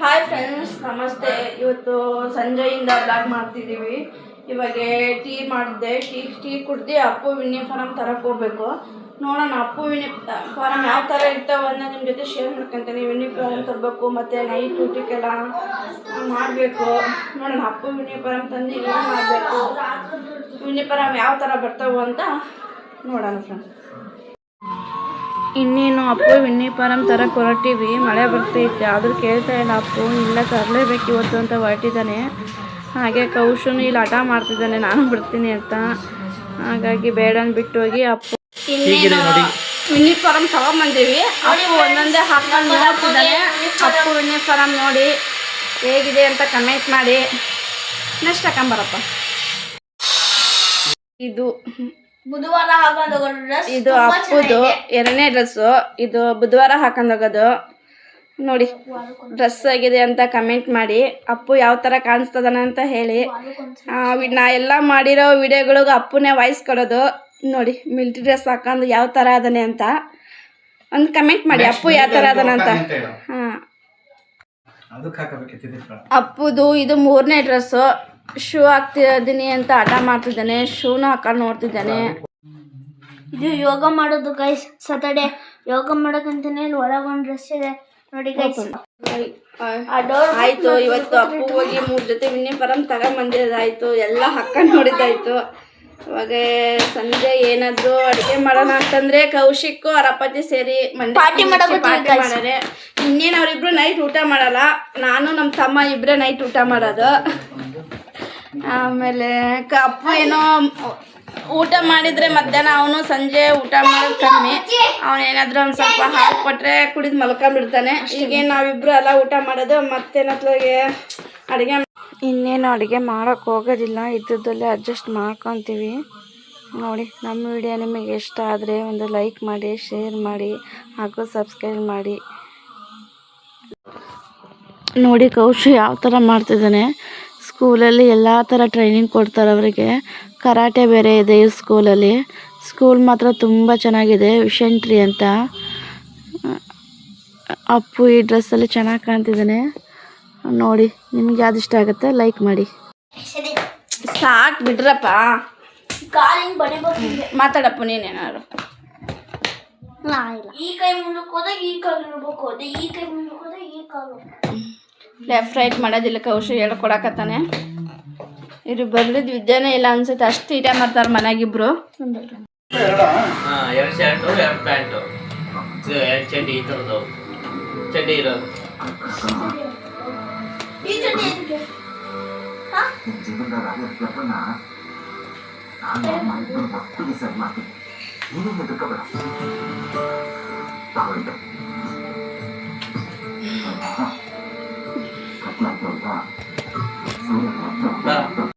Hi friends, ನಮಸ್ತೆ. ಇವತ್ತು ಸಂಜೆಯಿಂದ ಬ್ಲಾಗ್ ಮಾಡ್ತಿದ್ದೀವಿ. ಇವಾಗ ಟೀ ಮಾಡಿದೆ. ಟೀ ಕುಡ್ದು ಅಪ್ಪು ಯೂನಿಫಾರ್ಮ್ ತರಕ್ಕೆ ಹೋಗ್ಬೇಕು. ನೋಡೋಣ ಅಪ್ಪು ಯೂನಿಫಾರ್ಮ್ ಯಾವ ಥರ ಇರ್ತಾವೆ ಅಂತ ನಿಮ್ಮ ಜೊತೆ ಶೇರ್ ಮಾಡ್ಕೊತೀನಿ. ಯೂನಿಫಾರ್ಮ್ ತರಬೇಕು ಮತ್ತು ನೈಟ್ ಊಟಕ್ಕೆಲ್ಲ ಮಾಡಬೇಕು. ನೋಡೋಣ ಅಪ್ಪು ಯೂನಿಫಾರ್ಮ್ ತಂದು ಏನು ಮಾಡಬೇಕು, ಯೂನಿಫಾರ್ಮ್ ಯಾವ ಥರ ಬರ್ತಾವೆ ಅಂತ ನೋಡೋಣ ಫ್ರೆಂಡ್ಸ್. ಇನ್ನೇನು ಅಪ್ಪು ಯೂನಿಫಾರ್ಮ್ ತರಕ್ಕೆ ಹೊರಟಿವಿ. ಮಳೆ ಬರ್ತೈತೆ ಆದರೂ ಕೇಳ್ತಾ ಇಲ್ಲ ಅಪ್ಪು. ಇಲ್ಲ ತರಲೇಬೇಕು ಇವತ್ತು ಅಂತ ಹೊರಟಿದ್ದಾನೆ. ಹಾಗೆ ಕೌಶನು ಇಲ್ಲಿ ಹಠ ಮಾಡ್ತಿದ್ದಾನೆ ನಾನು ಬಿಡ್ತೀನಿ ಅಂತ. ಹಾಗಾಗಿ ಬೇಡ ಅಂದ್ಬಿಟ್ಟು ಹೋಗಿ ಅಪ್ಪು ಇನ್ನೇನು ಯೂನಿಫಾರ್ಮ್ ತಗೊಂಬಂದೀವಿ. ಅಪ್ಪು ಒಂದೊಂದೇ ಹಾಕೊಂಡು ನೋಡ್ತಿದ್ದಾನೆ. ಅಪ್ಪು ಯೂನಿಫಾರ್ಮ್ ನೋಡಿ ಹೇಗಿದೆ ಅಂತ ಕಮೆಂಟ್ ಮಾಡಿ. ನೆಕ್ಸ್ಟ್ ಹಾಕೊಂಬರಪ್ಪ. ಇದು ಬುಧವಾರ ಹಾಕೊಂಡೋಗೋ ಡ್ರೆಸ್, ಇದು ಅಪ್ಪುದು 2ನೇ ಡ್ರೆಸ್ಸು. ಇದು ಬುಧವಾರ ಹಾಕೊಂಡೋಗೋದು. ನೋಡಿ ಡ್ರೆಸ್ ಆಗಿದೆ ಅಂತ ಕಮೆಂಟ್ ಮಾಡಿ. ಅಪ್ಪು ಯಾವ ಥರ ಕಾಣಿಸ್ತದಾನೆ ಅಂತ ಹೇಳಿ. ನಾ ಎಲ್ಲ ಮಾಡಿರೋ ವಿಡಿಯೋಗಳಿಗೆ ಅಪ್ಪುನೇ ವಾಯ್ಸ್ ಕೊಡೋದು. ನೋಡಿ ಮಿಲ್ಟ್ರಿ ಡ್ರೆಸ್ ಹಾಕೊಂಡು ಯಾವ ಥರ ಅದಾನೆ ಅಂತ ಒಂದು ಕಮೆಂಟ್ ಮಾಡಿ. ಅಪ್ಪು ಯಾವ ಥರ ಅದಾನೆ ಅಂತ. ಹಾಂ, ಅಪ್ಪುದು ಇದು 3ನೇ ಡ್ರೆಸ್ಸು. ಶೂ ಹಾಕ್ತಿದ್ದೀನಿ ಅಂತ ಹಠ ಮಾಡ್ತಿದ್ದಾನೆ. ಶೂನ ಹಾಕೊಂಡು ನೋಡ್ತಿದ್ದಾನೆ. ಇದು ಯೋಗ ಮಾಡೋದು ಗೈಸ್. ಸಾಟರ್ಡೆ ಯೋಗ ಮಾಡೋಕ್ಕಂತಾನೆ ಒಳಗೊಂದು ಡ್ರೆಸ್ ಇದೆ ನೋಡಿ ಗೈಸ್. ಆಯ್ತು, ಇವತ್ತು ಅಪ್ಪು ಹೋಗಿ 3 ಜೊತೆ ಯೂನಿಫಾರ್ಮ್ ತಗೊಂಬಂದಿದ್ದಾಯ್ತು. ಎಲ್ಲ ಹಾಕೊಂಡು ನೋಡಿದ್ದಾಯ್ತು. ಇವಾಗ ಸಂಜೆ ಏನಾದ್ರು ಅಡುಗೆ ಮಾಡೋಣ ಅಂತಂದ್ರೆ ಕೌಶಿಕ್ ಅವ್ರ ಅಪ್ಪಾಜಿ ಸೇರಿ ಪಾರ್ಟಿ ಮಾಡಾರೆ. ಇನ್ನೇನು ಅವರಿಬ್ರು ನೈಟ್ ಊಟ ಮಾಡಲ್ಲ. ನಾನು ನಮ್ಮ ತಮ್ಮ ಇಬ್ಬರೇ ನೈಟ್ ಊಟ ಮಾಡೋದು. ಆಮೇಲೆ ಅಪ್ಪು ಏನೋ ಊಟ ಮಾಡಿದರೆ ಮಧ್ಯಾಹ್ನ, ಅವನು ಸಂಜೆ ಊಟ ಮಾಡೋದು ಕಮ್ಮಿ. ಅವನೇನಾದರೂ ಒಂದು ಸ್ವಲ್ಪ ಹಾಲು ಕೊಟ್ಟರೆ ಕುಡಿದು ಮಲ್ಕೊಂಡ್ಬಿಡ್ತಾನೆ. ಈಗೇನು ನಾವಿಬ್ಬರು ಎಲ್ಲ ಊಟ ಮಾಡೋದು. ಮತ್ತೇನತ್ಲಾಗೆ ಅಡುಗೆ ಇನ್ನೇನು ಅಡುಗೆ ಮಾಡೋಕ್ಕೆ ಹೋಗೋದಿಲ್ಲ. ಇದ್ದದ್ದಲ್ಲೇ ಅಡ್ಜಸ್ಟ್ ಮಾಡ್ಕೊತೀವಿ. ನೋಡಿ ನಮ್ಮ ವಿಡಿಯೋ ನಿಮಗೆ ಇಷ್ಟ ಆದರೆ ಒಂದು ಲೈಕ್ ಮಾಡಿ, ಶೇರ್ ಮಾಡಿ ಹಾಗೂ ಸಬ್ಸ್ಕ್ರೈಬ್ ಮಾಡಿ. ನೋಡಿ ಕೌಶಿ ಯಾವ ಥರ ಮಾಡ್ತಿದ್ದಾನೆ. ಸ್ಕೂಲಲ್ಲಿ ಎಲ್ಲ ಥರ ಟ್ರೈನಿಂಗ್ ಕೊಡ್ತಾರೆ ಅವರಿಗೆ. ಕರಾಟೆ ಬೇರೆ ಇದೆ ಈ ಸ್ಕೂಲಲ್ಲಿ. ಸ್ಕೂಲ್ ಮಾತ್ರ ತುಂಬ ಚೆನ್ನಾಗಿದೆ, ವಿಷನ್ ಟ್ರೀ ಅಂತ. ಅಪ್ಪು ಈ ಡ್ರೆಸ್ಸಲ್ಲಿ ಚೆನ್ನಾಗಿ ಕಾಣ್ತಿದ್ದಾನೆ. ನೋಡಿ ನಿಮ್ಗೆ ಯಾವ್ದು ಇಷ್ಟ ಆಗುತ್ತೆ ಲೈಕ್ ಮಾಡಿ. ಸಾಕು ಬಿಡ್ರಪ್ಪ, ಮಾತಾಡಪ್ಪ ನೀನೇನಾದ್ರು. ಈ ಕೈ ಮುಂದಕ್ಕೆ ಹೋದಾಗ ಈ ಕಾಲು ಇರ್ಬೇಕು, ಅದೇ ಈ ಕೈ ಮುಂದಕ್ಕೆ ಹೋದಾಗ ಈ ಕಾಲು. ಲೆಫ್ಟ್ ರೈಟ್ ಮಾಡೋದಿಲ್ಲ ಕೌಶಿ ಹೇಳ್ಕೊಡಕತ್ತಾನೆ. ಇವ್ರು ಬರ್ಲಿದ್ದು ವಿದ್ಯಾನೇ ಇಲ್ಲ ಅನ್ಸುತ್ತೆ. ಅಷ್ಟು ಈಟ ಮಾಡ್ತಾರೆ ಮನೆಯಾಗಿಬ್ರು. 2 ಶರ್ಟು 2 ಪ್ಯಾಂಟು 2 ಚಡ್ಡಿ ಈ ಥರದ್ದು ಚಡ್ಡಿ ಇರೋದು. ಈ ಚಡ್ಡಿ ಇದಕ್ಕೆ ನಾನು